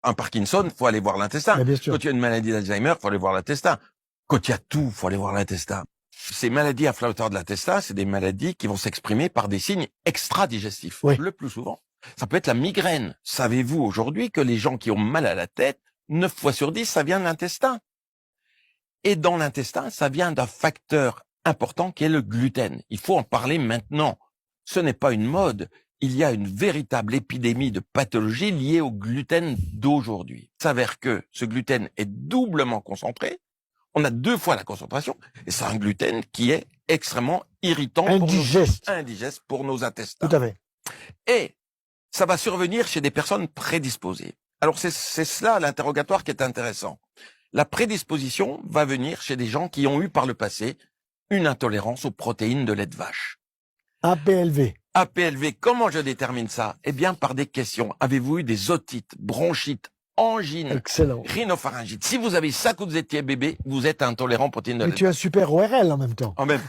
un Parkinson, faut aller voir l'intestin. Mais bien sûr. Quand tu as une maladie d'Alzheimer, faut aller voir l'intestin. Quand il y a tout, faut aller voir l'intestin. Ces maladies inflammatoires de l'intestin, c'est des maladies qui vont s'exprimer par des signes extra-digestifs. Oui. Le plus souvent. Ça peut être la migraine. Savez-vous aujourd'hui que les gens qui ont mal à la tête, 9 fois sur 10, ça vient de l'intestin. Et dans l'intestin, ça vient d'un facteur important qui est le gluten. Il faut en parler maintenant. Ce n'est pas une mode. Il y a une véritable épidémie de pathologies liées au gluten d'aujourd'hui. Il s'avère que ce gluten est doublement concentré. On a 2 fois la concentration. Et c'est un gluten qui est extrêmement irritant. Indigeste pour nos intestins. Tout à fait. Et ça va survenir chez des personnes prédisposées. Alors c'est cela l'interrogatoire qui est intéressant. La prédisposition va venir chez des gens qui ont eu par le passé une intolérance aux protéines de lait de vache. APLV. APLV, comment je détermine ça? Eh bien, par des questions. Avez-vous eu des otites, bronchites, angines, Excellent. rhinopharyngite? Si vous avez ça quand vous étiez bébé, vous êtes intolérant aux protéines de lait de vache. Mais tu as un super ORL en même temps. En même temps.